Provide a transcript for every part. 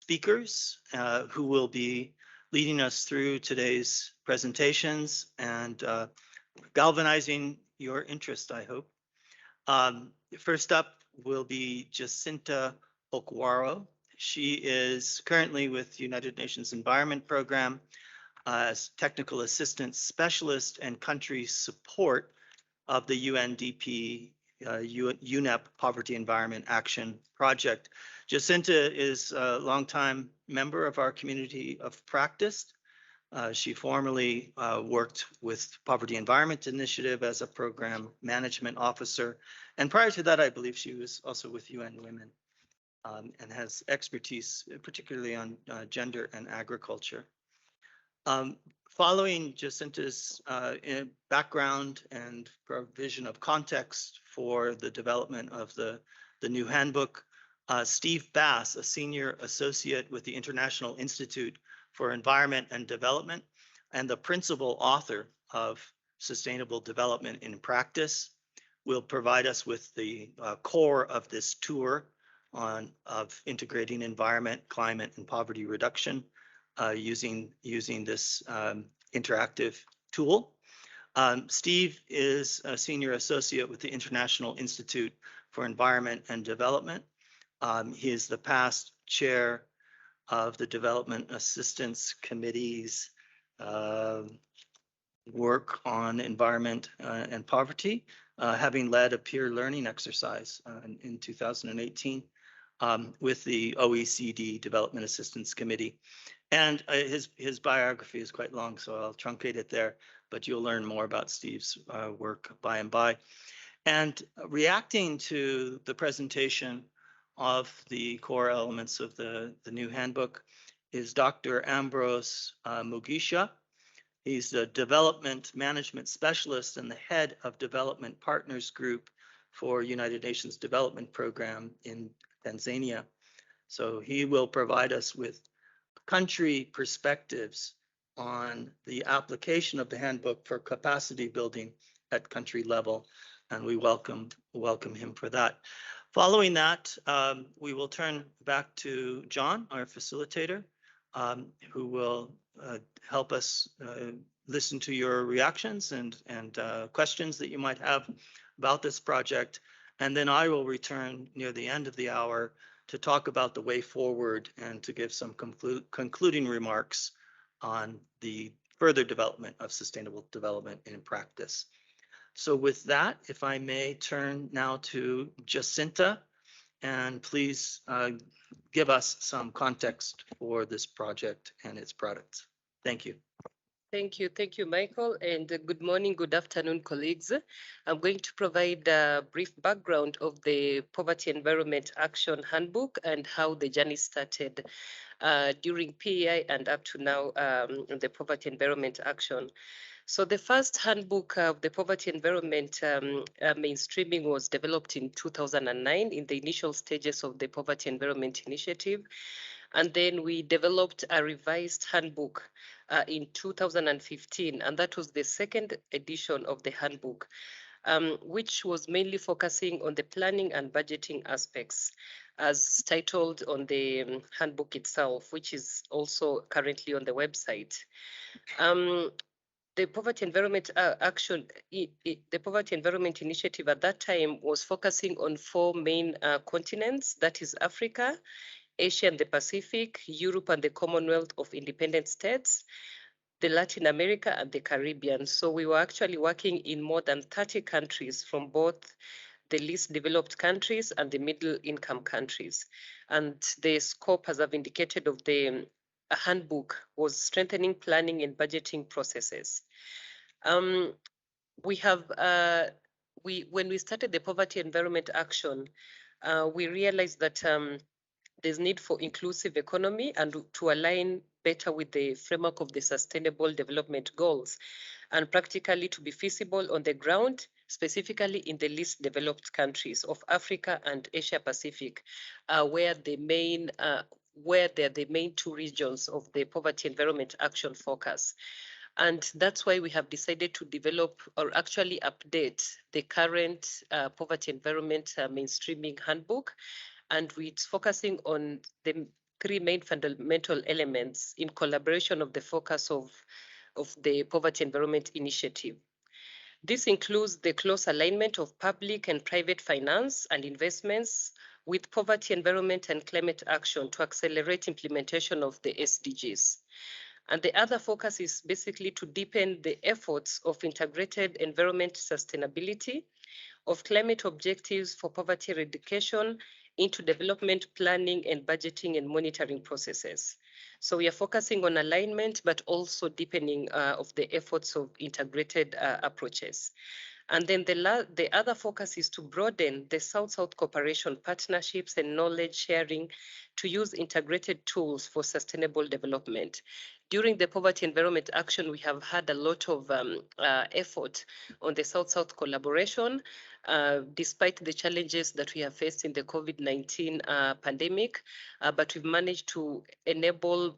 speakers who will be leading us through today's presentations and galvanizing your interest, I hope. First up will be Jacinta Okwaro. She is currently with United Nations Environment Program as Technical Assistant Specialist and Country Support of the UNDP UNEP Poverty Environment Action Project. Jacinta is a longtime member of our community of practice. She formerly worked with Poverty Environment Initiative as a program management officer. And prior to that, I believe she was also with UN Women and has expertise, particularly on gender and agriculture. Following Jacinta's background and provision of context for the development of the new handbook, Steve Bass, a senior associate with the International Institute for Environment and Development and the principal author of Sustainable Development in Practice, will provide us with the core of this tour of integrating environment, climate, and poverty reduction using this interactive tool. Steve is a senior associate with the International Institute for Environment and Development. He is the past chair of the Development Assistance Committee's work on environment and poverty, having led a peer learning exercise in 2018 with the OECD Development Assistance Committee. And his biography is quite long, so I'll truncate it there, but you'll learn more about Steve's work by and by. And reacting to the presentation of the core elements of the new handbook is Dr. Ambrose Mugisha. He's the Development Management Specialist and the head of Development Partners Group for United Nations Development Program in Tanzania. So he will provide us with country perspectives on the application of the handbook for capacity building at country level, and we welcome him for that. Following that, we will turn back to John, our facilitator, who will help us listen to your reactions and questions that you might have about this project. And then I will return near the end of the hour to talk about the way forward and to give some concluding remarks on the further development of sustainable development in practice. So with that, if I may turn now to Jacinta, and please give us some context for this project and its products. Thank you. Thank you, Michael, and good morning, good afternoon, colleagues. I'm going to provide a brief background of the Poverty Environment Action Handbook and how the journey started during PEI and up to now the Poverty Environment Action. So the first handbook of the poverty environment mainstreaming was developed in 2009 in the initial stages of the Poverty Environment Initiative. And then we developed a revised handbook in 2015, and that was the second edition of the handbook, which was mainly focusing on the planning and budgeting aspects, as titled on the handbook itself, which is also currently on the website. The Poverty Environment Action, the Poverty Environment Initiative at that time was focusing on 4 main continents, that is Africa, Asia and the Pacific, Europe and the Commonwealth of Independent States, the Latin America and the Caribbean. So we were actually working in more than 30 countries from both the least developed countries and the middle income countries. And the scope, as I've indicated, of the handbook was strengthening planning and budgeting processes. When we started the Poverty Environment Action, we realized that there's need for inclusive economy and to align better with the framework of the Sustainable Development Goals and practically to be feasible on the ground, specifically in the least developed countries of Africa and Asia Pacific, where they're the main 2 regions of the Poverty Environment Action focus. And that's why we have decided to develop or actually update the current Poverty Environment Mainstreaming Handbook. And it's focusing on the three main fundamental elements in collaboration of the focus of the Poverty Environment Initiative. This includes the close alignment of public and private finance and investments with poverty, environment, and climate action to accelerate implementation of the SDGs. And the other focus is basically to deepen the efforts of integrated environment sustainability, of climate objectives for poverty eradication into development planning and budgeting and monitoring processes. So we are focusing on alignment, but also deepening of the efforts of integrated approaches. And then the other focus is to broaden the South-South cooperation partnerships and knowledge sharing to use integrated tools for sustainable development. During the Poverty Environment Action, we have had a lot of effort on the South-South collaboration, despite the challenges that we have faced in the COVID-19 pandemic, but we've managed to enable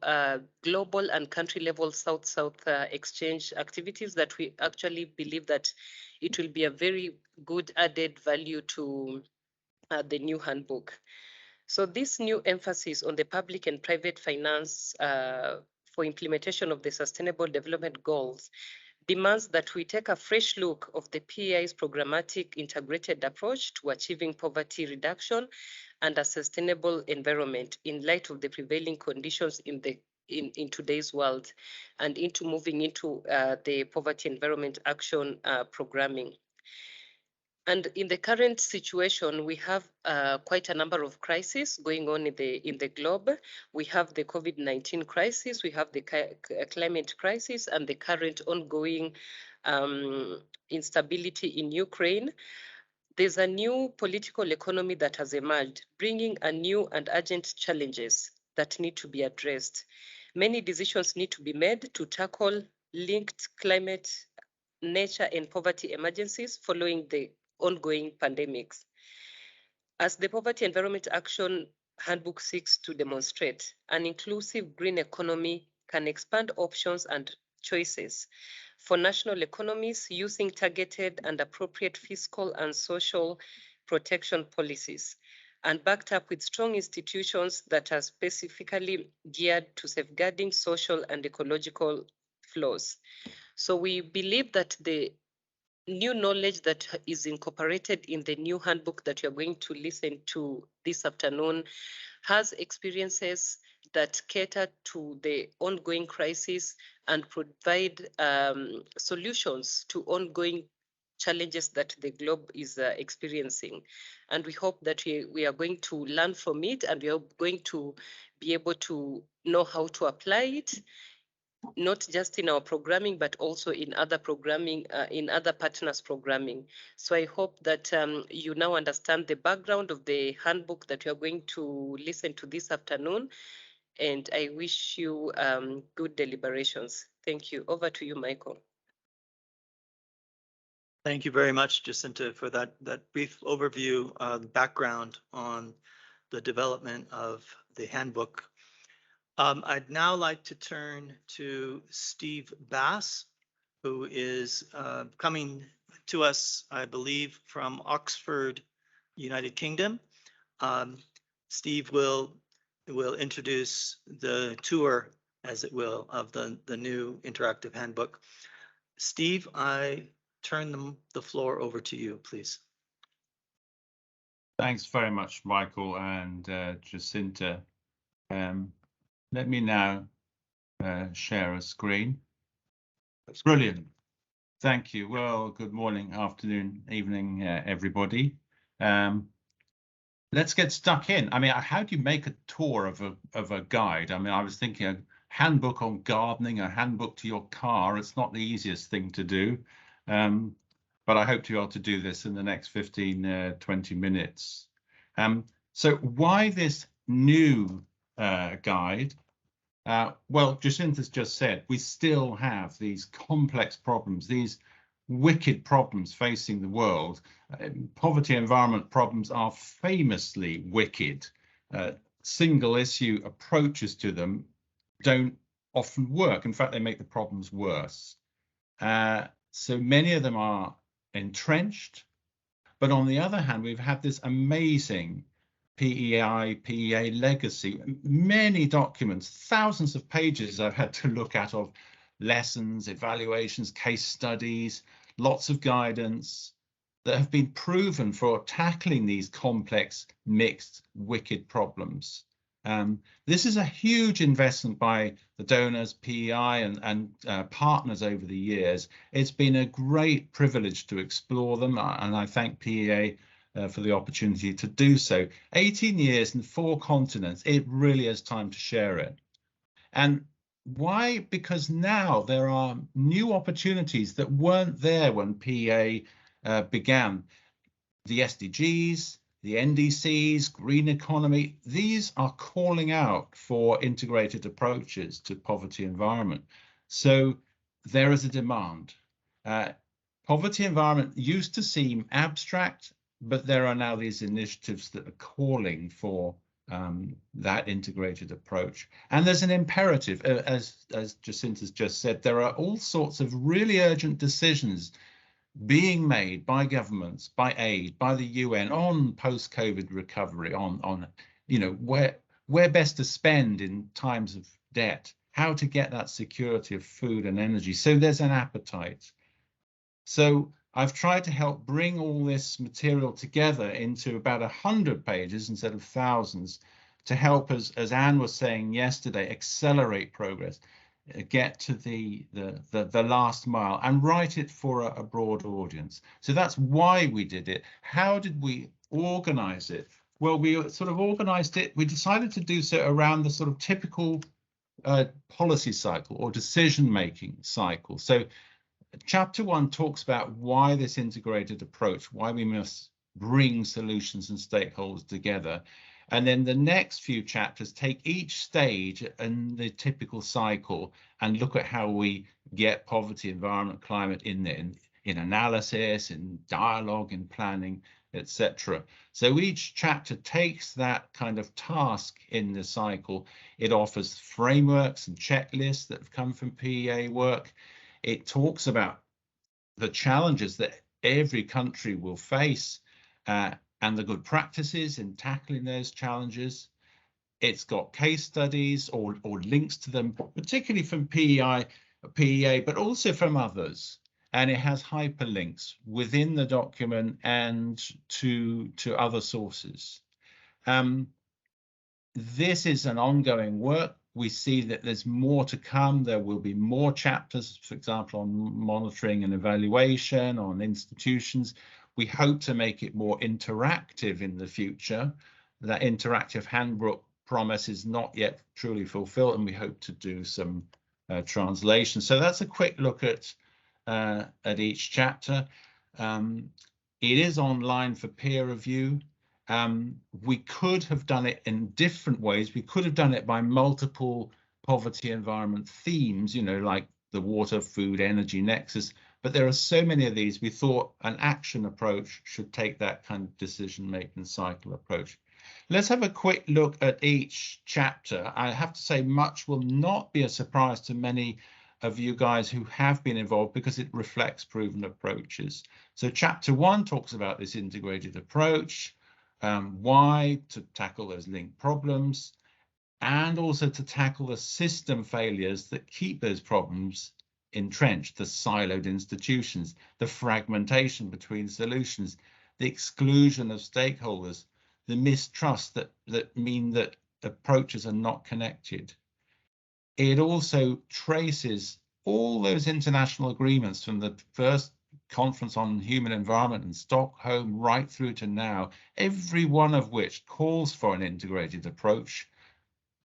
global and country-level South-South exchange activities that we actually believe that it will be a very good added value to the new handbook. So this new emphasis on the public and private finance for implementation of the Sustainable Development Goals demands that we take a fresh look of the PEI's programmatic integrated approach to achieving poverty reduction and a sustainable environment in light of the prevailing conditions in today's world and into moving into the Poverty Environment Action programming. And in the current situation, we have quite a number of crises going on in the globe. We have the COVID-19 crisis, we have the climate crisis, and the current ongoing instability in Ukraine. There's a new political economy that has emerged, bringing a new and urgent challenges that need to be addressed. Many decisions need to be made to tackle linked climate, nature, and poverty emergencies following the ongoing pandemics. As the Poverty Environment Action Handbook seeks to demonstrate, an inclusive green economy can expand options and choices for national economies using targeted and appropriate fiscal and social protection policies, and backed up with strong institutions that are specifically geared to safeguarding social and ecological flows. So we believe that the new knowledge that is incorporated in the new handbook that you're going to listen to this afternoon has experiences that cater to the ongoing crisis and provide solutions to ongoing challenges that the globe is experiencing. And we hope that we are going to learn from it, and we are going to be able to know how to apply it, not just in our programming, but also in other programming, in other partners' programming. So I hope that you now understand the background of the handbook that you're going to listen to this afternoon. And I wish you good deliberations. Thank you. Over to you, Michael. Thank you very much, Jacinta, for that brief overview, background on the development of the handbook. I'd now like to turn to Steve Bass, who is coming to us, I believe, from Oxford, United Kingdom. Steve will introduce the tour, as it will, of the new interactive handbook. Steve, I turn the floor over to you, please. Thanks very much, Michael and Jacinta. Let me now share a screen. That's brilliant. Thank you. Well, good morning, afternoon, evening, everybody. Let's get stuck in. I mean, how do you make a tour of a guide? I mean, I was thinking a handbook on gardening, a handbook to your car. It's not the easiest thing to do, but I hope to be able to do this in the next 15, 20 minutes. So why this new guide? Well, Jacinta's just said, we still have these complex problems, these wicked problems facing the world. Poverty environment problems are famously wicked. Single issue approaches to them don't often work. In fact, they make the problems worse. So many of them are entrenched. But on the other hand, we've had this amazing PEA legacy, many documents, thousands of pages I've had to look at of lessons, evaluations, case studies, lots of guidance that have been proven for tackling these complex, mixed, wicked problems. This is a huge investment by the donors, PEI and partners over the years. It's been a great privilege to explore them, and I thank PEA for the opportunity to do so. 18 years and 4 continents, it really is time to share it. And why? Because now there are new opportunities that weren't there when PEA began. The SDGs, the NDCs, green economy, these are calling out for integrated approaches to poverty environment. So there is a demand. Poverty environment used to seem abstract, but there are now these initiatives that are calling for that integrated approach. And there's an imperative, as Jacinta's just said, there are all sorts of really urgent decisions being made by governments, by aid, by the UN on post-COVID recovery, on where best to spend in times of debt, how to get that security of food and energy. So there's an appetite. So I've tried to help bring all this material together into about 100 pages instead of thousands to help us, as Anne was saying yesterday, accelerate progress, get to the last mile and write it for a broad audience. So that's why we did it. How did we organize it? Well, we sort of organized it. We decided to do so around the sort of typical policy cycle or decision-making cycle. So Chapter 1 talks about why this integrated approach, why we must bring solutions and stakeholders together. And then the next few chapters take each stage in the typical cycle and look at how we get poverty, environment, climate in there, in analysis, in dialogue, in planning, etc. So each chapter takes that kind of task in the cycle. It offers frameworks and checklists that have come from PEA work. It talks about the challenges that every country will face and the good practices in tackling those challenges. It's got case studies or links to them, particularly from PEA, but also from others. And it has hyperlinks within the document and to other sources. This is an ongoing work. We see that there's more to come. There will be more chapters, for example, on monitoring and evaluation, on institutions. We hope to make it more interactive in the future. That interactive handbook promise is not yet truly fulfilled, and we hope to do some translation. So that's a quick look at each chapter. It is online for peer review. We could have done it in different ways. We could have done it by multiple poverty environment themes, like the water, food, energy nexus. But there are so many of these, we thought an action approach should take that kind of decision-making cycle approach. Let's have a quick look at each chapter. I have to say much will not be a surprise to many of you guys who have been involved because it reflects proven approaches. So chapter 1 talks about this integrated approach. Why to tackle those linked problems and also to tackle the system failures that keep those problems entrenched, the siloed institutions, the fragmentation between solutions, the exclusion of stakeholders, the mistrust that mean that approaches are not connected. It also traces all those international agreements from the first Conference on Human Environment in Stockholm right through to now, every one of which calls for an integrated approach,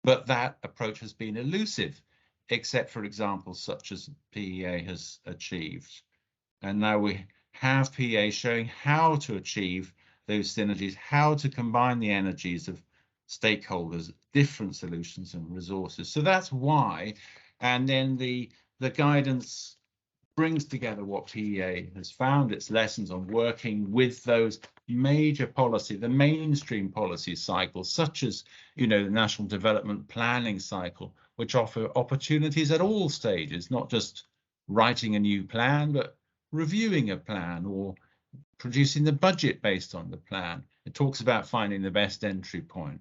but that approach has been elusive, except for examples such as PEA has achieved. And now we have PEA showing how to achieve those synergies, how to combine the energies of stakeholders, different solutions and resources. So that's why. And then the guidance brings together what PEA has found, its lessons on working with those major policy, the mainstream policy cycles, such as, the National Development Planning cycle, which offer opportunities at all stages, not just writing a new plan, but reviewing a plan or producing the budget based on the plan, It talks about finding the best entry point.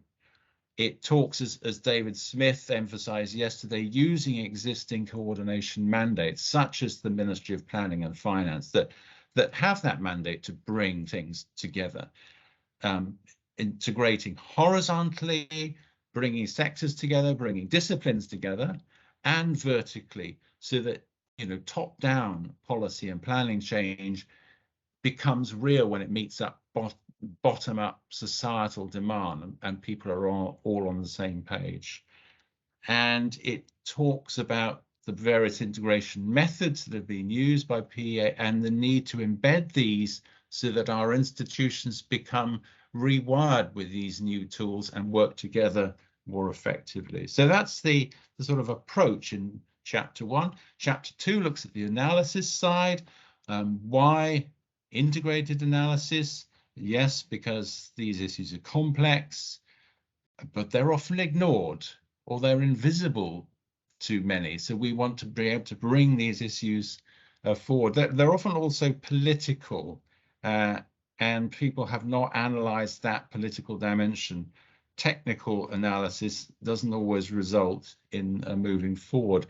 It talks, as David Smith emphasized yesterday, using existing coordination mandates, such as the Ministry of Planning and Finance, that have that mandate to bring things together, integrating horizontally, bringing sectors together, bringing disciplines together, and vertically, so that, you know, top-down policy and planning change becomes real when it meets up bottom-up societal demand, and people are all on the same page. And it talks about the various integration methods that have been used by PEA and the need to embed these so that our institutions become rewired with these new tools and work together more effectively. So that's the sort of approach in chapter 1. Chapter 2 looks at the analysis side. Why integrated analysis? Yes, because these issues are complex, but they're often ignored or they're invisible to many. So we want to be able to bring these issues forward. They're often also political, and people have not analyzed that political dimension. Technical analysis doesn't always result in moving forward.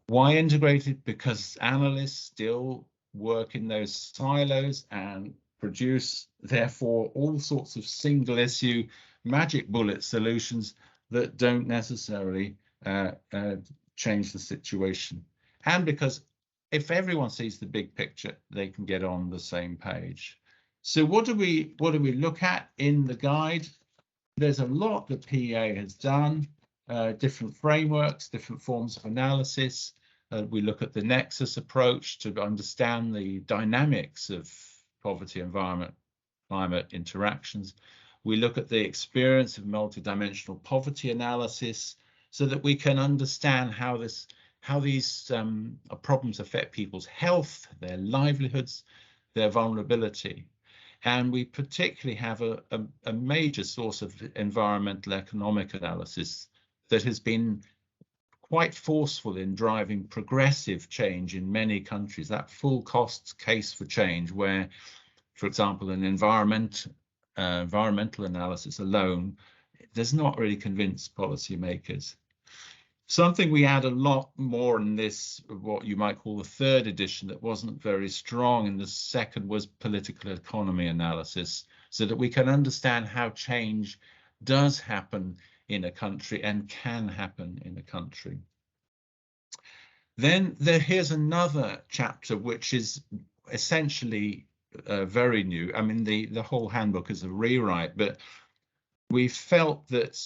Why integrated? Because analysts still work in those silos and produce, therefore, all sorts of single issue magic bullet solutions that don't necessarily change the situation. And because if everyone sees the big picture, they can get on the same page. So what do we look at in the guide? There's a lot that PEA has done, different frameworks, different forms of analysis. We look at the nexus approach to understand the dynamics of poverty, environment, climate interactions. We look at the experience of multidimensional poverty analysis so that we can understand how these problems affect people's health, their livelihoods, their vulnerability. And we particularly have a major source of environmental economic analysis that has been quite forceful in driving progressive change in many countries, that full costs case for change, where, for example, an environmental analysis alone does not really convince policymakers. Something we add a lot more in this, what you might call the third edition, that wasn't very strong in the second, was political economy analysis, so that we can understand how change does happen in a country and can happen in a country. Then here's another chapter which is essentially very new. I mean, the whole handbook is a rewrite, but we felt that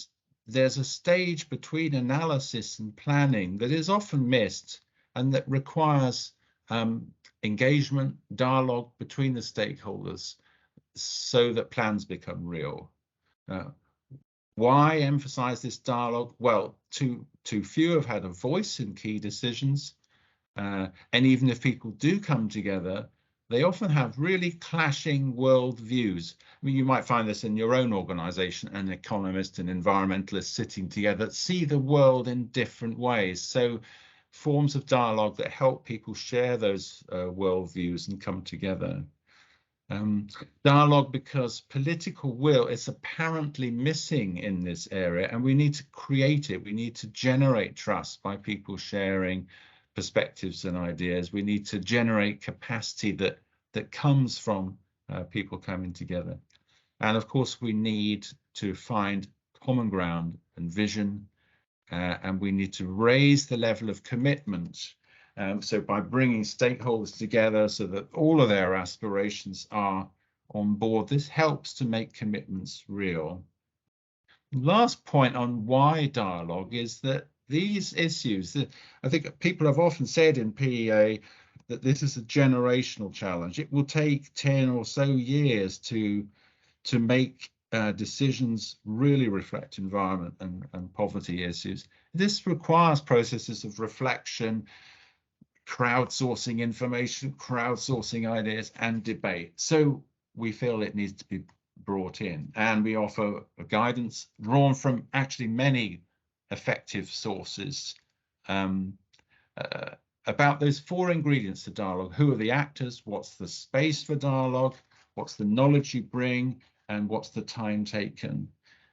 there's a stage between analysis and planning that is often missed and that requires engagement, dialogue between the stakeholders so that plans become real. Why emphasize this dialogue? Well, too few have had a voice in key decisions. And even if people do come together, they often have really clashing world views. I mean, you might find this in your own organization, an economist and environmentalist sitting together, see the world in different ways. So forms of dialogue that help people share those world views and come together. Dialogue, because political will is apparently missing in this area, and we need to create it. We need to generate trust by people sharing perspectives and ideas. We need to generate capacity that comes from people coming together. And of course, we need to find common ground and vision, and we need to raise the level of commitment. So by bringing stakeholders together so that all of their aspirations are on board, this helps to make commitments real. Last point on why dialogue is that these issues, I think people have often said in PEA that this is a generational challenge. It will take 10 or so years to make decisions really reflect environment and poverty issues. This requires processes of reflection, crowdsourcing information, crowdsourcing ideas, and debate. So we feel it needs to be brought in, and we offer a guidance drawn from actually many effective sources about those 4 ingredients to dialogue. Who are the actors? What's the space for dialogue? What's the knowledge you bring? and what's the time taken.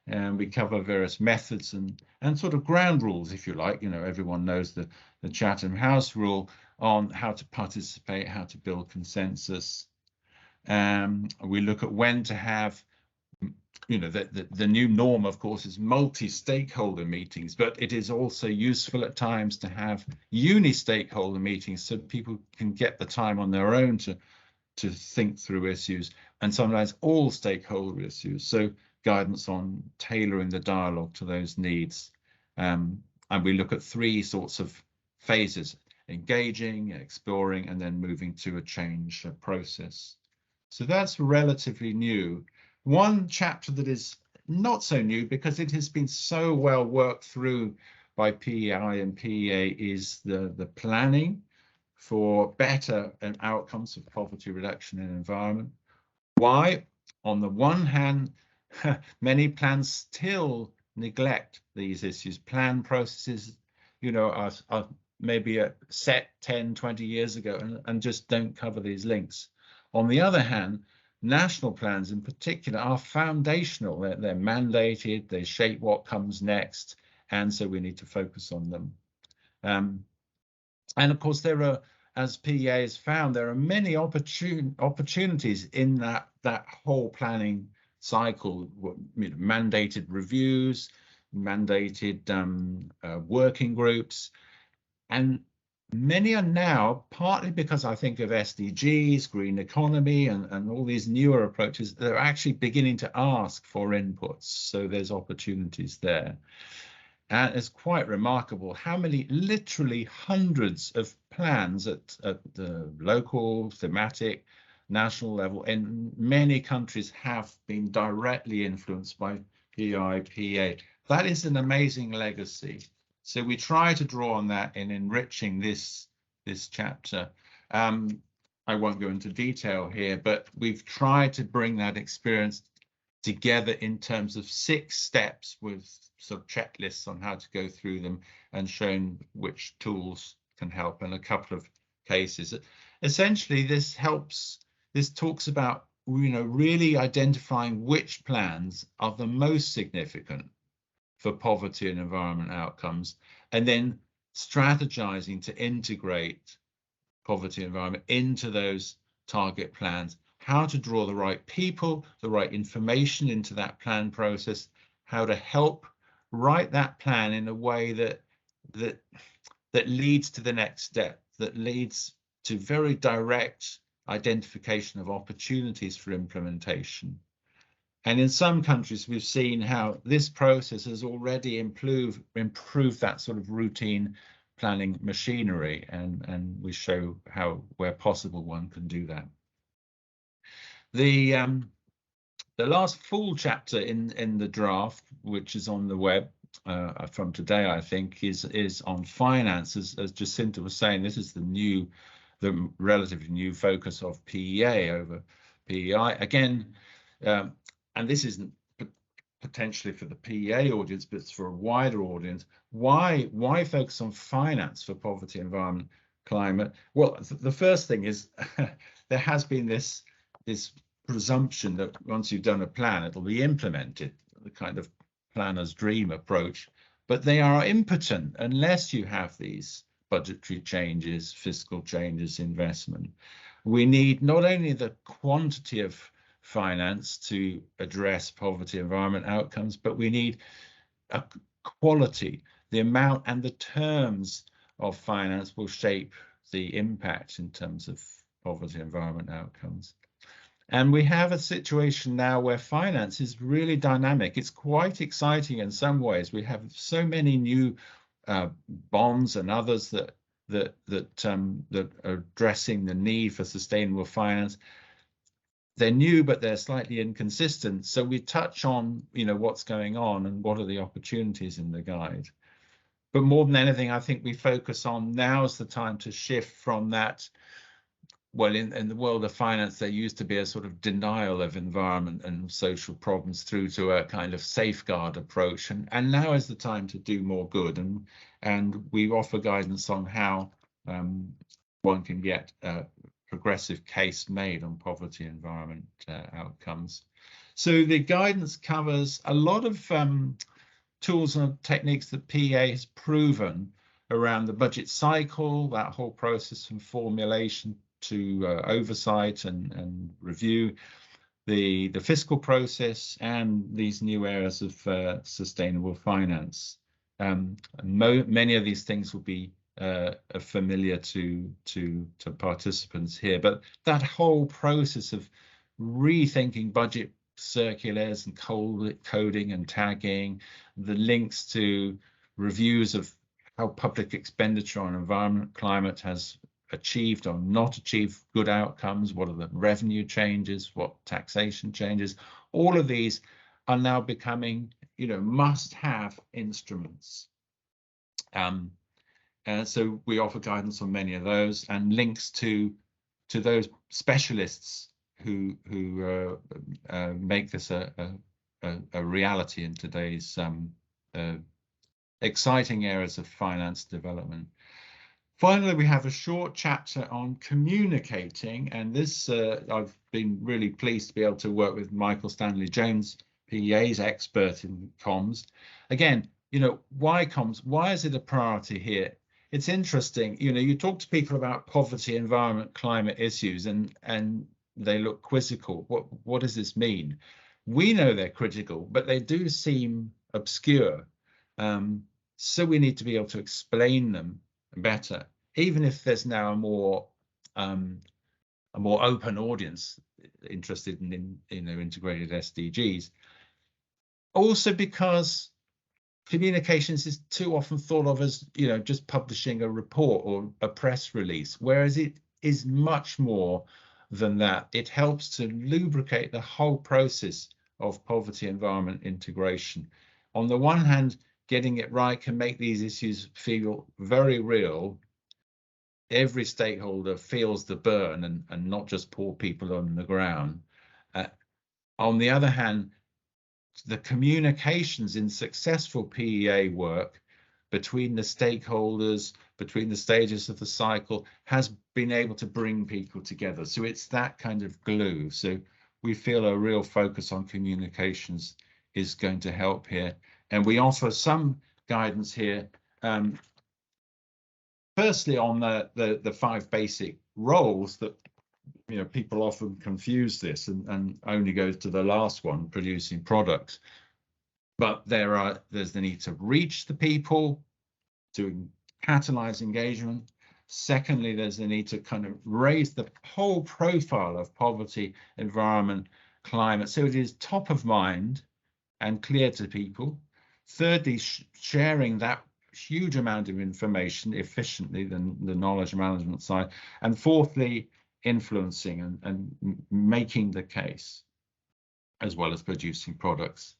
And we cover various methods and sort of ground rules, if you like. You know, everyone knows the Chatham House rule on how to participate, how to build consensus. We look at when to have, you know, the new norm, of course, is multi-stakeholder meetings, but it is also useful at times to have uni-stakeholder meetings so people can get the time on their own to think through issues, and sometimes all stakeholder issues. So guidance on tailoring the dialogue to those needs. And we look at 3 sorts of phases: engaging, exploring, and then moving to a change process. So that's relatively new. One chapter that is not so new, because it has been so well worked through by PEI and PEA, is the planning for better outcomes of poverty reduction and environment. Why? On the one hand, many plans still neglect these issues. Plan processes, you know, are maybe set 10, 20 years ago and just don't cover these links. On the other hand, national plans in particular are foundational. They're mandated, they shape what comes next, and so we need to focus on them. And of course, there are, as PEA has found, there are many opportunities in that whole planning cycle. You know, mandated reviews, mandated working groups, and many are now, partly because I think of SDGs, green economy, and all these newer approaches, they're actually beginning to ask for inputs. So there's opportunities there. And it's quite remarkable how many, literally hundreds of plans at the local, thematic, national level in many countries have been directly influenced by PEA. That is an amazing legacy. So we try to draw on that in enriching this chapter. I won't go into detail here, but we've tried to bring that experience together in terms of 6 steps with sort of checklists on how to go through them, and shown which tools can help in a couple of cases. Essentially, this talks about, you know, really identifying which plans are the most significant for poverty and environment outcomes, and then strategizing to integrate poverty and environment into those target plans, how to draw the right people, the right information into that plan process, how to help write that plan in a way that leads to the next step, that leads to very direct identification of opportunities for implementation. And in some countries, we've seen how this process has already improved that sort of routine planning machinery, and we show how, where possible, one can do that. The last full chapter in the draft, which is on the web from today, I think, is on finance. As Jacinta was saying, this is the relatively new focus of PEA over PEI. Again, and this isn't potentially for the PEA audience, but it's for a wider audience. Why focus on finance for poverty, environment, climate? Well, the first thing is there has been this presumption that once you've done a plan, it'll be implemented, the kind of planner's dream approach, but they are impotent unless you have these budgetary changes, fiscal changes, investment. We need not only the quantity of finance to address poverty, environment outcomes, but we need a quality. The amount and the terms of finance will shape the impact in terms of poverty, environment outcomes. And we have a situation now where finance is really dynamic. It's quite exciting in some ways. We have so many new bonds and others that are addressing the need for sustainable finance. They're new, but they're slightly inconsistent. So we touch on, you know, what's going on and what are the opportunities in the guide. But more than anything, I think we focus on now's the time to shift from that. Well, in the world of finance, there used to be a sort of denial of environment and social problems through to a kind of safeguard approach. And now is the time to do more good. And we offer guidance on how one can get a progressive case made on poverty environment outcomes. So the guidance covers a lot of tools and techniques that PEA has proven around the budget cycle, that whole process from formulation to oversight and review, the fiscal process, and these new areas of sustainable finance. Many of these things will be familiar to participants here, but that whole process of rethinking budget circulars and coding and tagging, the links to reviews of how public expenditure on environment, climate has achieved or not achieved good outcomes, what are the revenue changes, what taxation changes, all of these are now becoming, must-have instruments. And so we offer guidance on many of those and links to those specialists who make this a reality in today's exciting areas of finance development. Finally, we have a short chapter on communicating, and this I've been really pleased to be able to work with Michael Stanley Jones, PEA's expert in comms. Again, why comms? Why is it a priority here? It's interesting, you talk to people about poverty, environment, climate issues, and they look quizzical. What does this mean? We know they're critical, but they do seem obscure. So we need to be able to explain them better, even if there's now a more open audience interested in integrated SDGs. Also because communications is too often thought of as just publishing a report or a press release, whereas it is much more than that. It helps to lubricate the whole process of poverty environment integration. On the one hand, getting it right can make these issues feel very real. Every stakeholder feels the burn, and not just poor people on the ground. On the other hand, the communications in successful PEA work between the stakeholders, between the stages of the cycle, has been able to bring people together. So it's that kind of glue. So we feel a real focus on communications is going to help here. And we offer some guidance here. Firstly, on the 5 basic roles that people often confuse this and only go to the last one, producing products. But there's the need to reach the people, to catalyze engagement. Secondly, there's the need to kind of raise the whole profile of poverty, environment, climate, so it is top of mind and clear to people. Thirdly, sharing that huge amount of information efficiently, the knowledge management side. And fourthly, influencing and making the case, as well as producing products.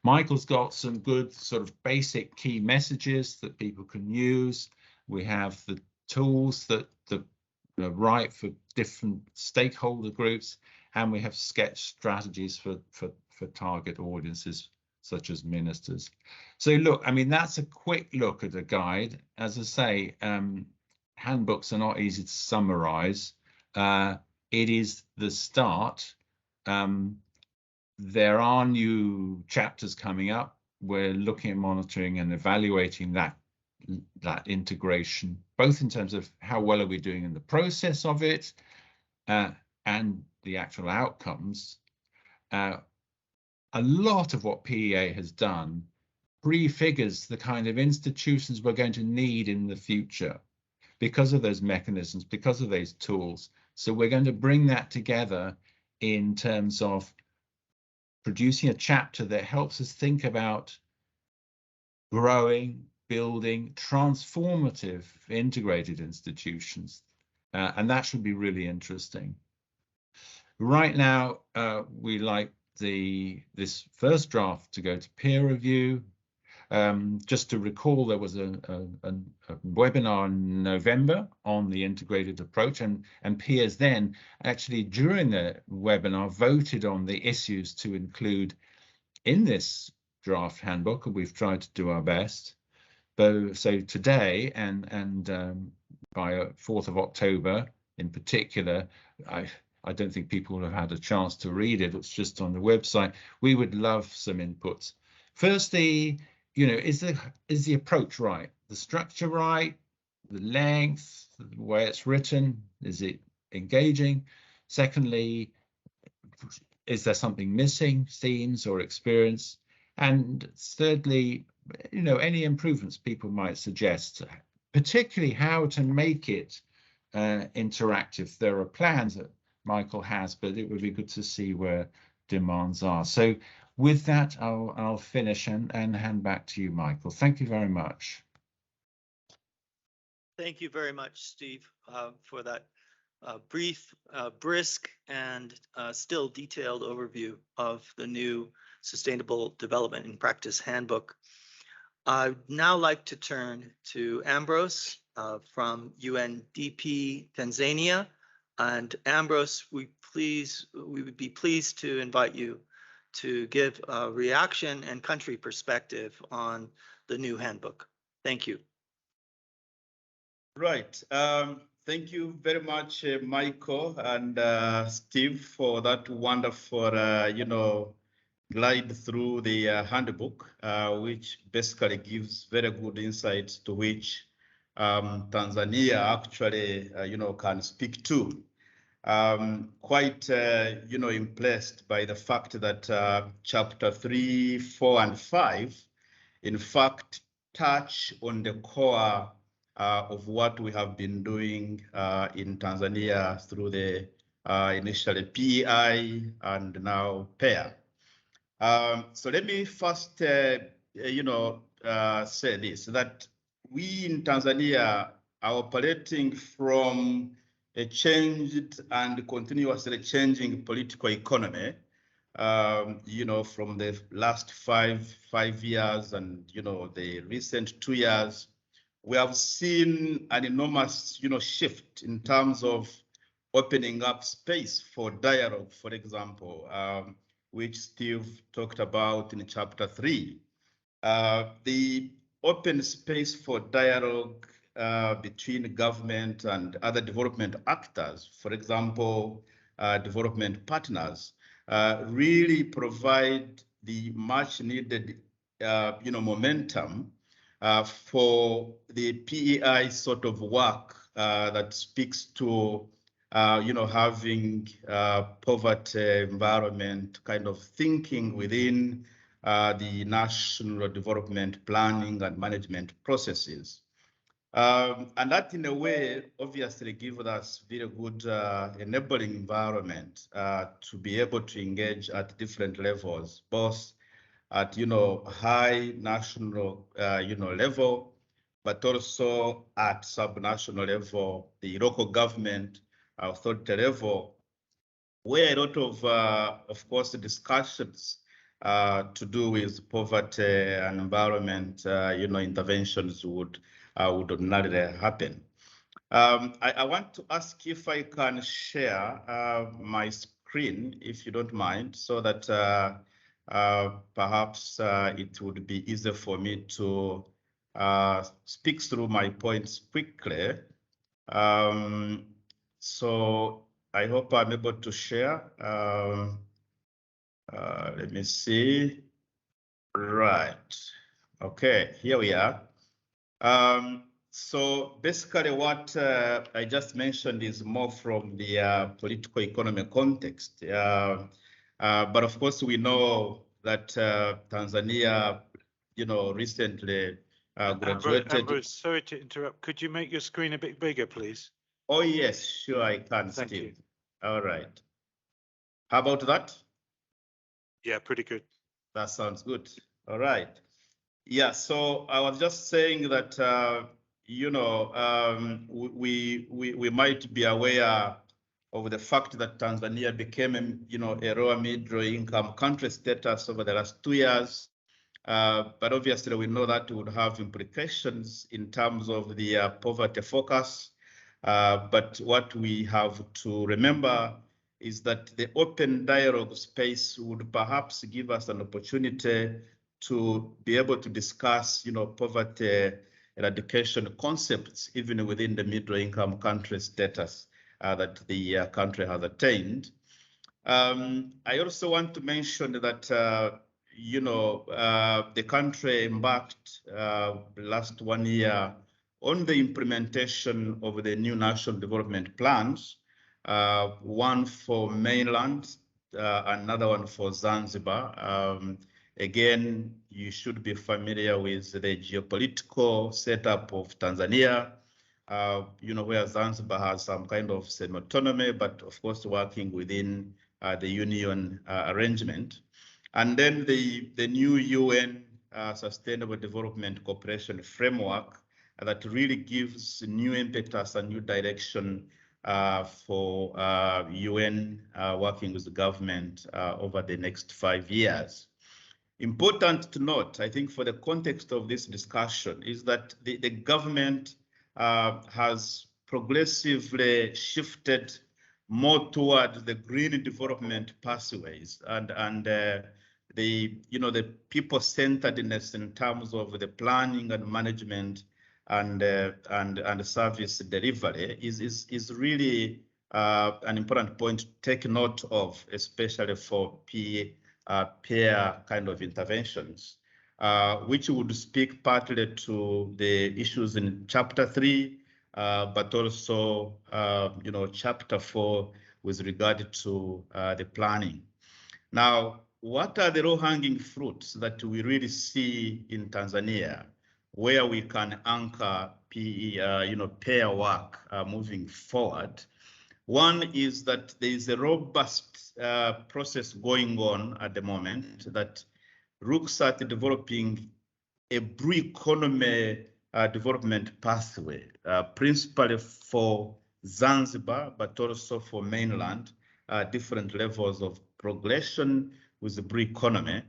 Michael's got some good sort of basic key messages that people can use. We have the tools that are right for different stakeholder groups, and we have sketch strategies for target audiences such as ministers. So look, I mean, that's a quick look at a guide. As I say, handbooks are not easy to summarize. It is the start. There are new chapters coming up. We're looking at monitoring and evaluating that integration, both in terms of how well are we doing in the process of it and the actual outcomes. A lot of what PEA has done prefigures the kind of institutions we're going to need in the future because of those mechanisms, because of those tools. So we're going to bring that together in terms of producing a chapter that helps us think about growing, building, transformative, integrated institutions. And that should be really interesting. Right now, we like this first draft to go to peer review. Just to recall, there was a webinar in November on the integrated approach, and peers then actually during the webinar voted on the issues to include in this draft handbook, and we've tried to do our best. So today and by 4th of October in particular, I don't think people will have had a chance to read it. It's just on the website. We would love some inputs. Firstly, is the approach right? The structure right? The length, the way it's written, is it engaging? Secondly, is there something missing, themes or experience? And thirdly, any improvements people might suggest, particularly how to make it interactive. There are plans that Michael has, but it would be good to see where demands are. So with that, I'll finish and hand back to you, Michael. Thank you very much. Thank you very much, Steve, for that brief, brisk, and still detailed overview of the new Sustainable Development in Practice Handbook. I'd now like to turn to Ambrose from UNDP Tanzania. And Ambrose, we would be pleased to invite you to give a reaction and country perspective on the new handbook. Thank you. Right. Thank you very much, Michael and Steve, for that wonderful, glide through the handbook, which basically gives very good insights to which Tanzania actually, can speak to. Quite, impressed by the fact that chapter 3, 4, and 5, in fact, touch on the core of what we have been doing in Tanzania through the initially PEI and now PEA. So let me first, say this, that we in Tanzania are operating from a changed and continuously changing political economy, from the last five years and, the recent 2 years. We have seen an enormous, shift in terms of opening up space for dialogue, for example, which Steve talked about in chapter 3. The open space for dialogue between government and other development actors, for example, development partners, really provide the much needed, momentum for the PEI sort of work that speaks to, having poverty environment kind of thinking within the national development planning and management processes. And that in a way obviously gives us very good enabling environment to be able to engage at different levels, both at high national level, but also at subnational level, the local government authority level, where a lot of course, discussions to do with poverty and environment, interventions would ordinarily happen. I want to ask if I can share my screen, if you don't mind, so that perhaps it would be easier for me to speak through my points quickly. So I hope I'm able to share. Let me see. Right. Okay, here we are. So basically what I just mentioned is more from the political economy context. But of course, we know that Tanzania, recently graduated. Ambrose, sorry to interrupt. Could you make your screen a bit bigger, please? Oh, yes, sure, I can, Thank Steve. you. All right. How about that? Yeah, pretty good. That sounds good. All right. Yeah, so I was just saying that, we might be aware of the fact that Tanzania became, a lower middle income country status over the last 2 years. But obviously, we know that would have implications in terms of the poverty focus. But what we have to remember is that the open dialogue space would perhaps give us an opportunity to be able to discuss, poverty eradication concepts, even within the middle income country status. that the country has attained. I also want to mention that, the country embarked last 1 year on the implementation of the new national development plans, one for mainland, another one for Zanzibar. Again, you should be familiar with the geopolitical setup of Tanzania, where Zanzibar has some kind of semi-autonomy, but of course working within the union arrangement. And then the new UN Sustainable Development Cooperation Framework that really gives new impetus and new direction for UN working with the government over the next 5 years. Important to note, I think, for the context of this discussion, is that the government has progressively shifted more toward the green development pathways and the people-centeredness in terms of the planning and management and service delivery is really an important point to take note of, especially for peer kind of interventions, which would speak partly to the issues in Chapter 3, but also, Chapter 4 with regard to the planning. Now, what are the low-hanging fruits that we really see in Tanzania, where we can anchor pair work moving forward? One is that there is a robust process going on at the moment that looks at developing a blue economy development pathway, principally for Zanzibar, but also for mainland, different levels of progression with the blue economy.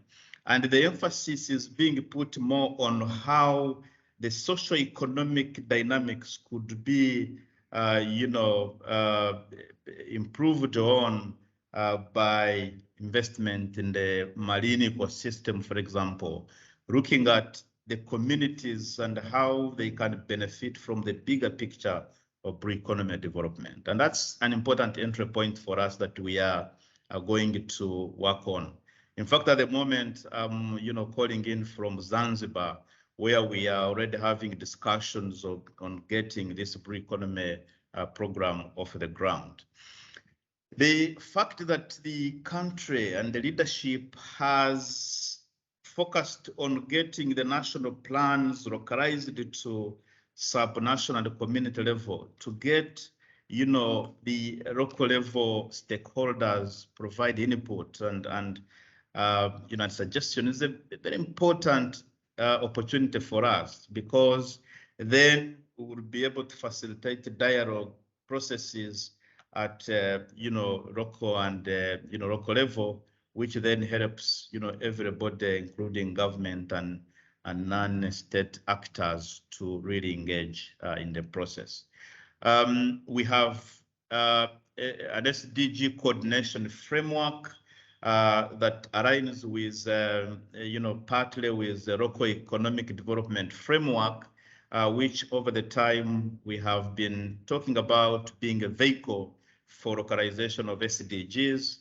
And the emphasis is being put more on how the socio-economic dynamics could be, improved on by investment in the marine ecosystem, for example, looking at the communities and how they can benefit from the bigger picture of economic development. And that's an important entry point for us that we are going to work on. In fact, at the moment, calling in from Zanzibar, where we are already having discussions on getting this economy program off the ground. The fact that the country and the leadership has focused on getting the national plans localized to sub-national and community level to get, the local level stakeholders provide input and suggestion is a very important opportunity for us, because then we will be able to facilitate dialogue processes at local and local level, which then helps everybody, including government and non-state actors, to really engage in the process. We have an SDG coordination framework that aligns with partly with the local economic development framework, which over the time we have been talking about being a vehicle for localization of SDGs,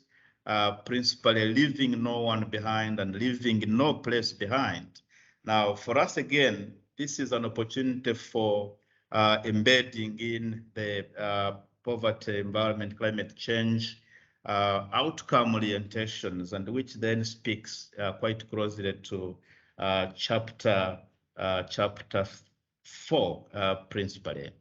principally leaving no one behind and leaving no place behind. Now, for us, again, this is an opportunity for embedding in the poverty, environment, climate change, outcome orientations, and which then speaks quite closely to chapter 4, principally.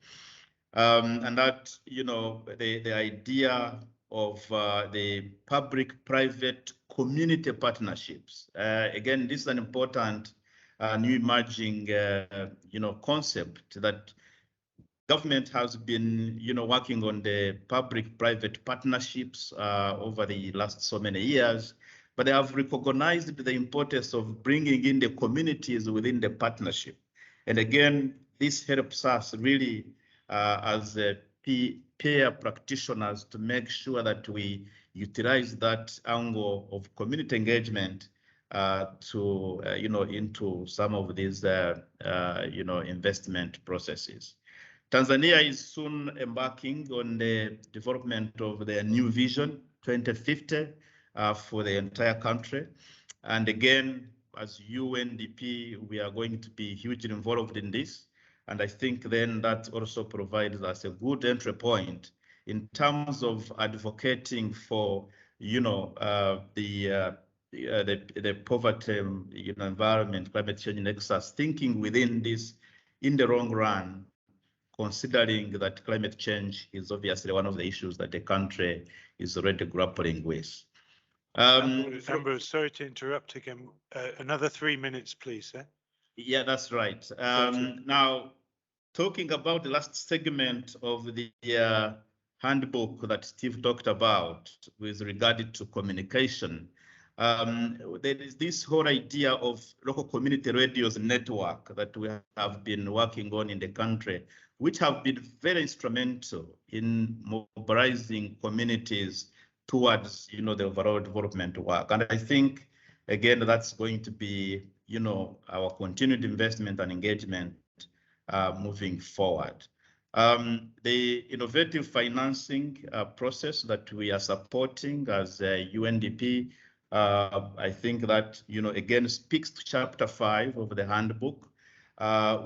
And that, the idea of the public-private community partnerships. Again, this is an important new emerging, concept that government has been, working on the public-private partnerships over the last so many years, but they have recognized the importance of bringing in the communities within the partnership. And again, this helps us really as peer practitioners to make sure that we utilize that angle of community engagement to into some of these investment processes. Tanzania is soon embarking on the development of their new vision 2050 for the entire country. And again, as UNDP, we are going to be hugely involved in this. And I think then that also provides us a good entry point in terms of advocating for, the poverty, environment, climate change nexus, thinking within this in the long run, considering that climate change is obviously one of the issues that the country is already grappling with. Ambrose, sorry to interrupt again. Another 3 minutes, please. Yeah, that's right. Now, talking about the last segment of the handbook that Steve talked about with regard to communication, there is this whole idea of local community radios network that we have been working on in the country, which have been very instrumental in mobilizing communities towards, the overall development work. And I think, again, that's going to be, our continued investment and engagement moving forward. The innovative financing process that we are supporting as UNDP, I think that, again, speaks to Chapter 5 of the handbook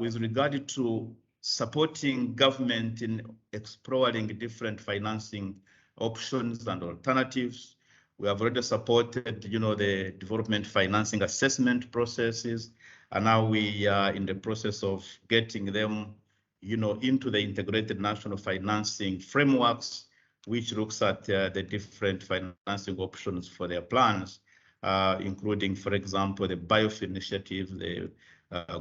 with regard to supporting government in exploring different financing options and alternatives. We have already supported, the development financing assessment processes, and now we are in the process of getting them, into the integrated national financing frameworks, which looks at the different financing options for their plans, including, for example, the biofuel initiative, the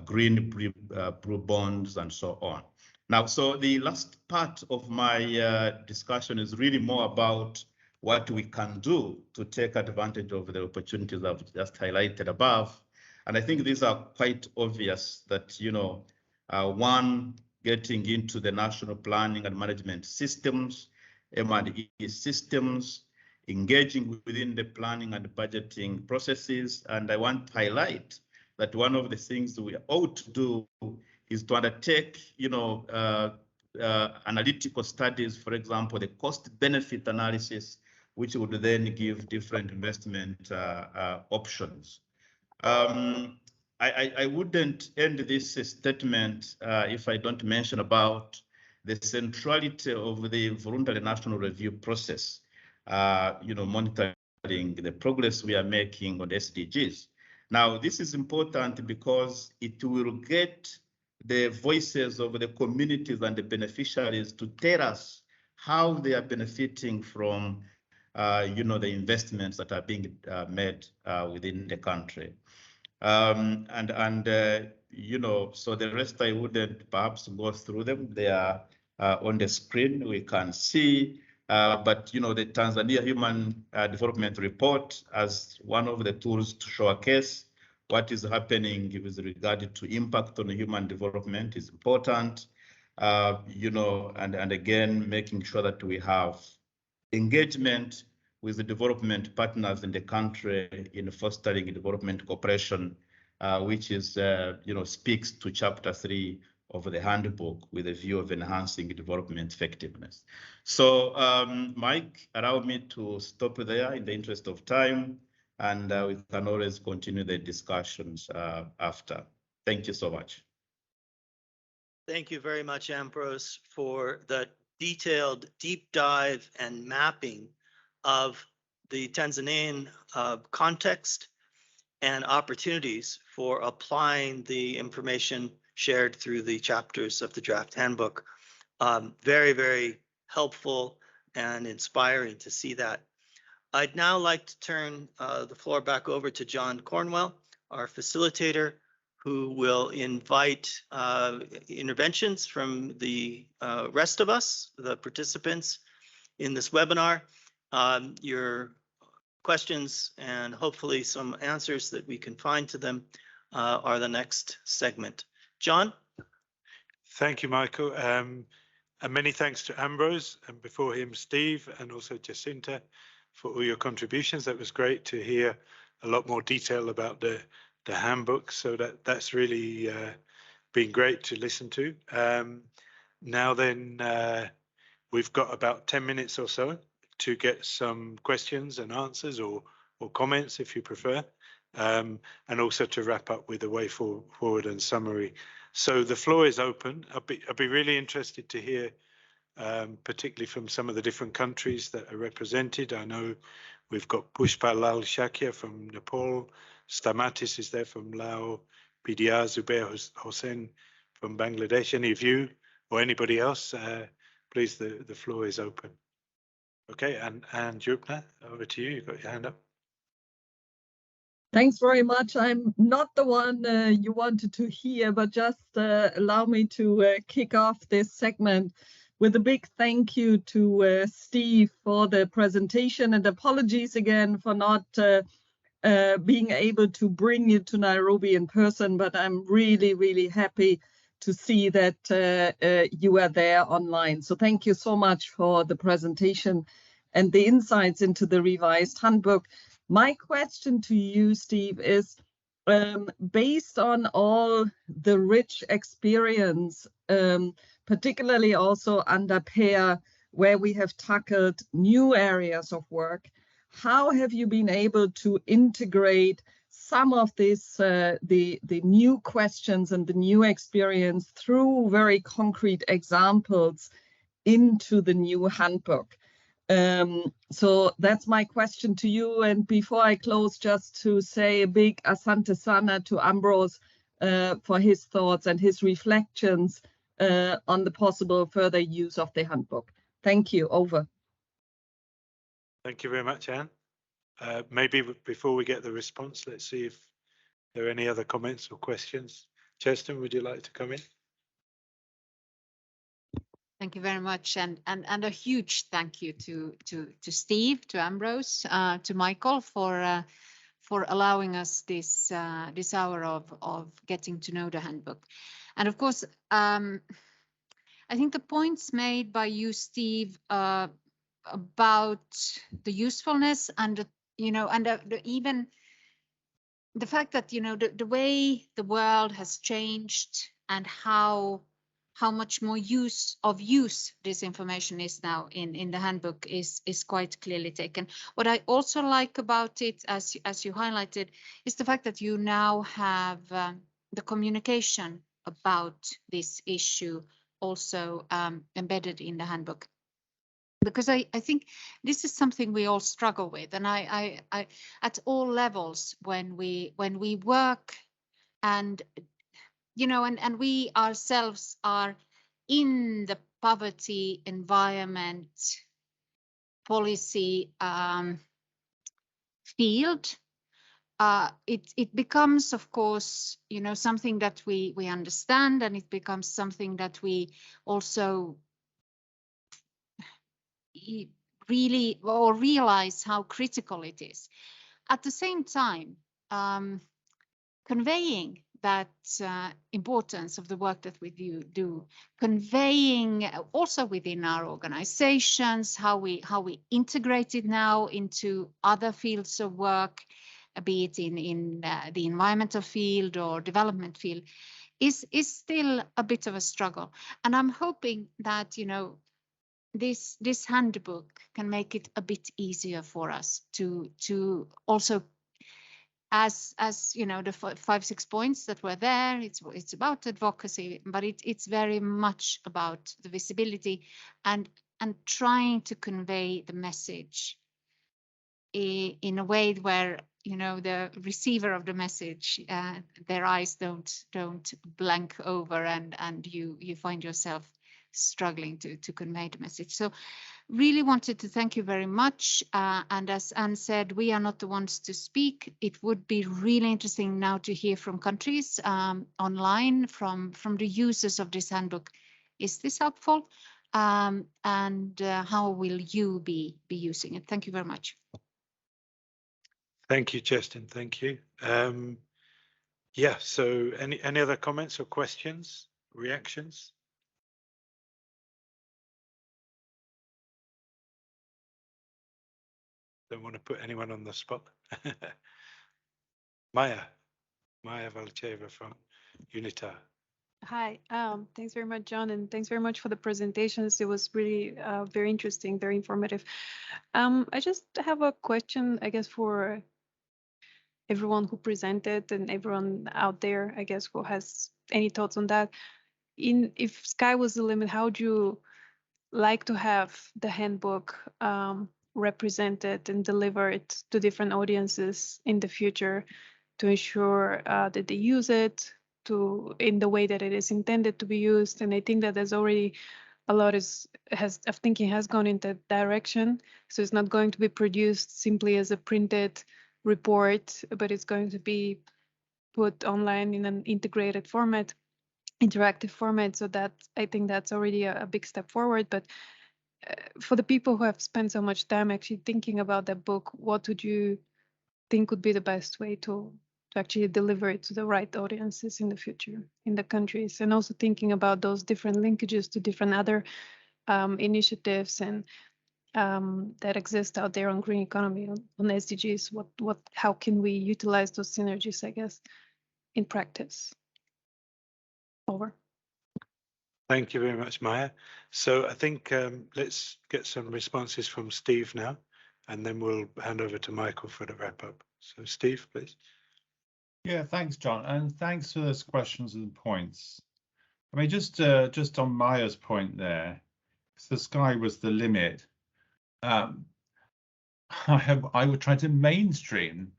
green blue bonds, and so on. Now, so the last part of my discussion is really more about what we can do to take advantage of the opportunities I've just highlighted above. And I think these are quite obvious that, one, getting into the national planning and management systems, M&E systems, engaging within the planning and budgeting processes. And I want to highlight that one of the things we ought to do is to undertake, analytical studies, for example, the cost-benefit analysis, which would then give different investment options. I wouldn't end this statement if I don't mention about the centrality of the voluntary national review process, monitoring the progress we are making on the SDGs. Now, this is important because it will get the voices of the communities and the beneficiaries to tell us how they are benefiting from, the investments that are being made within the country. So the rest I wouldn't perhaps go through them. They are on the screen, we can see, but the Tanzania Human Development Report as one of the tools to showcase what is happening with regard to impact on human development is important, and again, making sure that we have engagement with the development partners in the country in fostering development cooperation, which is, speaks to Chapter 3 of the handbook with a view of enhancing development effectiveness. So, Mike, allow me to stop there in the interest of time, and we can always continue the discussions after. Thank you so much. Thank you very much, Ambrose, for the detailed deep dive and mapping of the Tanzanian context and opportunities for applying the information shared through the chapters of the draft handbook. Very, very helpful and inspiring to see that. I'd now like to turn the floor back over to John Cornwell, our facilitator, who will invite interventions from the rest of us, the participants in this webinar. Your questions and hopefully some answers that we can find to them are the next segment. John? Thank you, Michael. And many thanks to Ambrose, and before him, Steve, and also Jacinta for all your contributions. That was great to hear a lot more detail about the handbook. So that's really been great to listen to. Now then, we've got about 10 minutes or so to get some questions and answers or comments if you prefer, and also to wrap up with a way forward and summary. So the floor is open. I'd be really interested to hear, particularly from some of the different countries that are represented. I know we've got Pushpa Lal Shakya from Nepal, Stamatis is there from Laos, Pidia Zubair Hossain from Bangladesh. Any of you or anybody else, please, the floor is open. Okay, and Jupna, over to you. You've got your hand up. Thanks very much. I'm not the one you wanted to hear, but just allow me to kick off this segment with a big thank you to Steve for the presentation, and apologies again for not being able to bring you to Nairobi in person, but I'm really, really happy to see that you are there online. So thank you so much for the presentation and the insights into the revised handbook. My question to you, Steve, is based on all the rich experience, particularly also under PAIR, where we have tackled new areas of work, how have you been able to integrate some of this, the new questions and the new experience through very concrete examples into the new handbook? So that's my question to you. And before I close, just to say a big asante sana to Ambrose for his thoughts and his reflections on the possible further use of the handbook. Thank you. Over. Thank you very much, Anne. Maybe before we get the response, let's see if there are any other comments or questions. Cheston, would you like to come in? Thank you very much, and a huge thank you to Steve, to Ambrose, to Michael for allowing us this hour of getting to know the handbook. And of course, I think the points made by you, Steve, about the usefulness and even the fact that the way the world has changed and how much more use this information is now in the handbook is quite clearly taken. What I also like about it, as you highlighted, is the fact that you now have the communication about this issue also embedded in the handbook. Because I think this is something we all struggle with, and I at all levels when we work and and we ourselves are in the poverty environment policy field, it becomes, of course, something that we understand, and it becomes something that we also really realize how critical it is. At the same time, conveying that importance of the work that we do, conveying also within our organizations how we integrate it now into other fields of work, be it in the environmental field or development field, is still a bit of a struggle. And I'm hoping that this handbook can make it a bit easier for us to also, as the 5-6 points that were there, it's about advocacy, but it's very much about the visibility and trying to convey the message in a way where the receiver of the message, their eyes don't blank over and you find yourself struggling to convey the message. So really wanted to thank you very much. And as Anne said, we are not the ones to speak. It would be really interesting now to hear from countries online, from the users of this handbook. Is this helpful? And how will you be using it? Thank you very much. Thank you, Cheston. Thank you. Yeah, so any other comments or questions, reactions? Don't want to put anyone on the spot. Maya Valcheva from UNITA. Hi, thanks very much, John, and thanks very much for the presentations. It was really very interesting, very informative. I just have a question, I guess, for everyone who presented and everyone out there, I guess, who has any thoughts on that. If sky was the limit, how would you like to have the handbook represented and delivered to different audiences in the future to ensure that they use it in the way that it is intended to be used? And I think that there's already a lot of thinking has gone in that direction. So it's not going to be produced simply as a printed report, but it's going to be put online in an integrated format, interactive format. So that I think that's already a big step forward. But for the people who have spent so much time actually thinking about that book, what would you think would be the best way to actually deliver it to the right audiences in the future in the countries? And also thinking about those different linkages to different other initiatives and that exist out there on green economy, on SDGs. How can we utilize those synergies, I guess, in practice? Over. Thank you very much, Maya. So I think let's get some responses from Steve now, and then we'll hand over to Michael for the wrap up. So Steve, please. Yeah, thanks, John, and thanks for those questions and points. I mean, just on Maya's point there, the sky was the limit. I would try to mainstream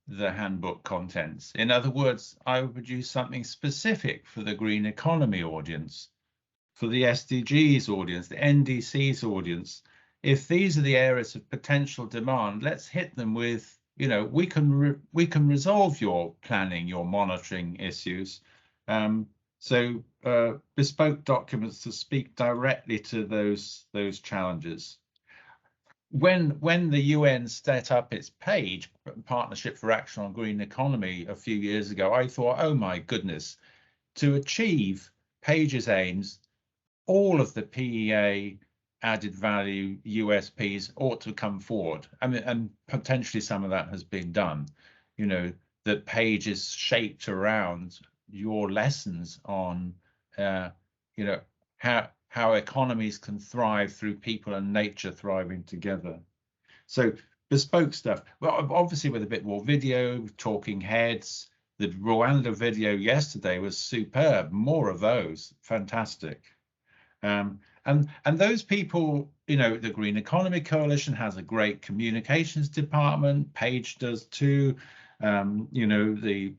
the handbook contents. In other words, I would produce something specific for the green economy audience, for the SDGs audience, the NDCs audience. If these are the areas of potential demand, let's hit them with, we can resolve your planning, your monitoring issues. So bespoke documents to speak directly to those challenges. When the UN set up its page, Partnership for Action on Green Economy, a few years ago, I thought, oh my goodness, to achieve Page's aims, all of the PEA added value USPs ought to come forward. I mean, and potentially some of that has been done. That Page is shaped around your lessons on, how economies can thrive through people and nature thriving together. So bespoke stuff. Well, obviously with a bit more video, talking heads. The Rwanda video yesterday was superb. More of those, fantastic. And those people, the Green Economy Coalition has a great communications department. Page does too. All the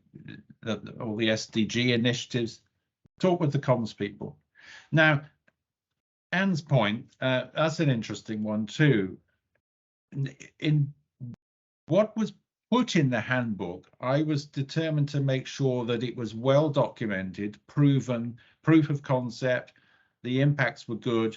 SDG initiatives. Talk with the comms people. Now, Anne's point, that's an interesting one too. In what was put in the handbook, I was determined to make sure that it was well documented, proven, proof of concept, the impacts were good,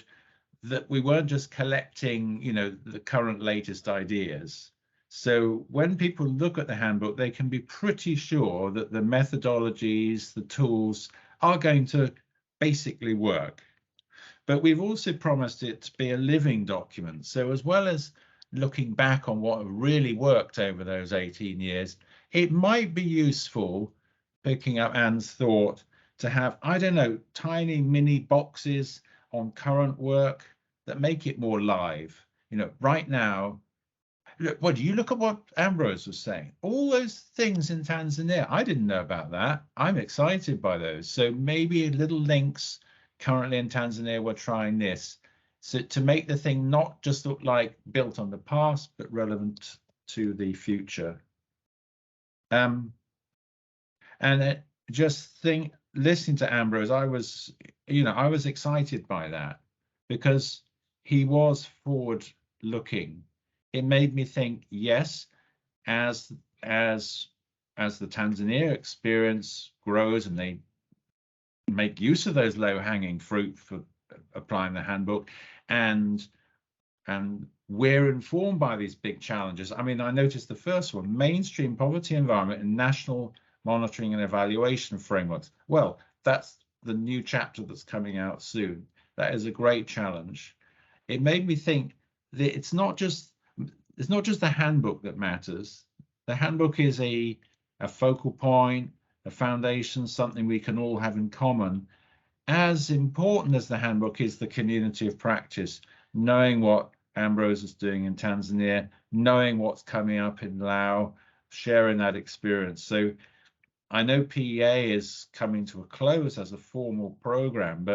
that we weren't just collecting, the current latest ideas. So when people look at the handbook, they can be pretty sure that the methodologies, the tools are going to basically work. But we've also promised it to be a living document. So as well as looking back on what really worked over those 18 years, it might be useful, picking up Anne's thought, to have, I don't know, tiny mini boxes on current work that make it more live. Right now, look, you look at what Ambrose was saying, all those things in Tanzania, I didn't know about that. I'm excited by those. So maybe little links. Currently in Tanzania, we're trying this. So to make the thing not just look like built on the past, but relevant to the future. And listening to Ambrose, I was excited by that because he was forward looking. It made me think, yes, as the Tanzania experience grows and they make use of those low-hanging fruit for applying the handbook, and we're informed by these big challenges. I mean, I noticed the first one, mainstream poverty environment and national monitoring and evaluation frameworks. Well, that's the new chapter that's coming out soon. That is a great challenge. It made me think that it's not just the handbook that matters. The handbook is a focal point, a foundation, something we can all have in common. As important as the handbook is the community of practice, knowing what Ambrose is doing in Tanzania, knowing what's coming up in Laos, sharing that experience. So I know PEA is coming to a close as a formal program,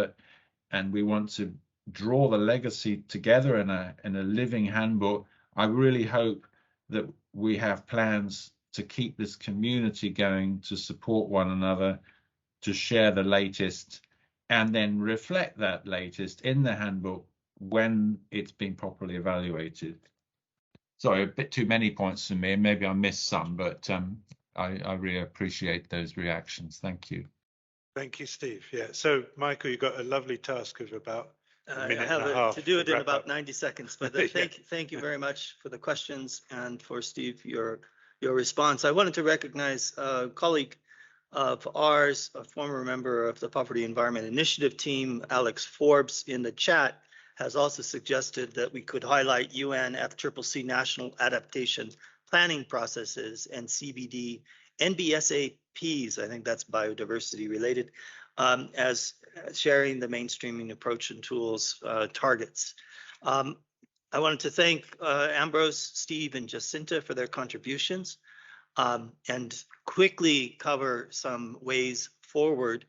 and we want to draw the legacy together in a living handbook. I really hope that we have plans to keep this community going, to support one another, to share the latest, and then reflect that latest in the handbook when it's been properly evaluated. Sorry, a bit too many points for me, and maybe I missed some, but I really appreciate those reactions. Thank you. Thank you, Steve. Yeah. So, Michael, you've got a lovely task of about a I minute have and a half to do it in wrap about up. 90 seconds, but Yeah. thank you very much for the questions and for Steve, your response. I wanted to recognize a colleague of ours, a former member of the Poverty Environment Initiative team, Alex Forbes, in the chat, has also suggested that we could highlight UNFCCC national adaptation planning processes and CBD NBSAPs, I think that's biodiversity related, as sharing the mainstreaming approach and tools targets. I wanted to thank Ambrose, Steve, and Jacinta for their contributions, and quickly cover some ways forward.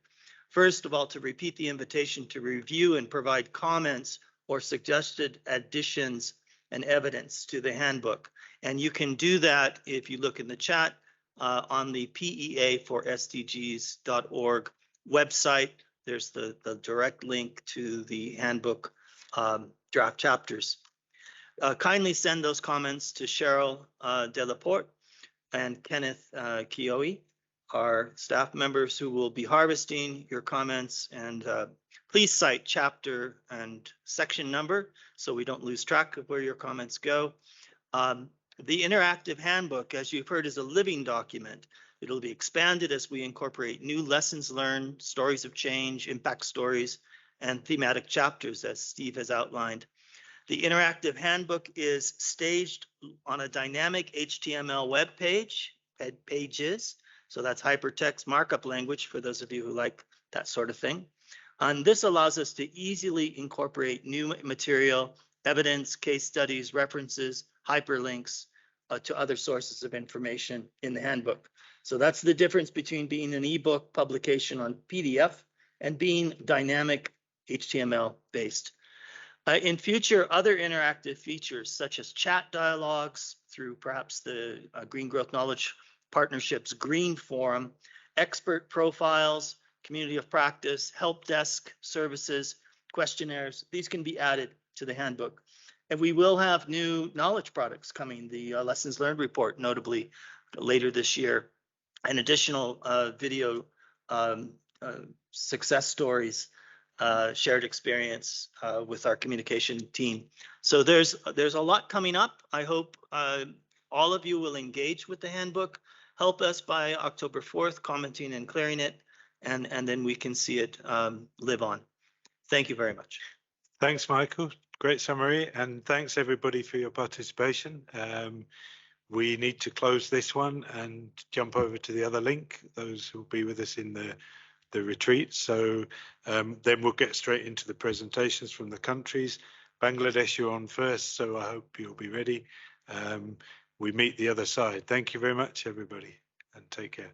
First of all, to repeat the invitation to review and provide comments or suggested additions and evidence to the handbook. And you can do that if you look in the chat on the PEA4SDGs.org website. There's the direct link to the handbook draft chapters. Kindly send those comments to Cheryl Delaporte and Kenneth Kioe, our staff members who will be harvesting your comments, and please cite chapter and section number so we don't lose track of where your comments go. The interactive handbook, as you've heard, is a living document. It'll be expanded as we incorporate new lessons learned, stories of change, impact stories, and thematic chapters, as Steve has outlined. The interactive handbook is staged on a dynamic HTML web page, pages. So that's hypertext markup language for those of you who like that sort of thing. And this allows us to easily incorporate new material, evidence, case studies, references, hyperlinks to other sources of information in the handbook. So that's the difference between being an ebook publication on PDF and being dynamic HTML based. In future, other interactive features such as chat dialogues through perhaps the Green Growth Knowledge Partnership's Green Forum, expert profiles, community of practice, help desk services, questionnaires, these can be added to the handbook. And we will have new knowledge products coming, the Lessons Learned report, notably later this year, and additional video success stories, shared experience with our communication team. So there's a lot coming up. I hope all of you will engage with the handbook. Help us by October 4th, commenting and clearing it, and then we can see it live on. Thank you very much. Thanks, Michael. Great summary, and thanks everybody for your participation. We need to close this one and jump over to the other link, those who will be with us in the retreat. So then we'll get straight into the presentations from the countries. Bangladesh, you're on first, so I hope you'll be ready. We meet the other side. Thank you very much, everybody, and take care.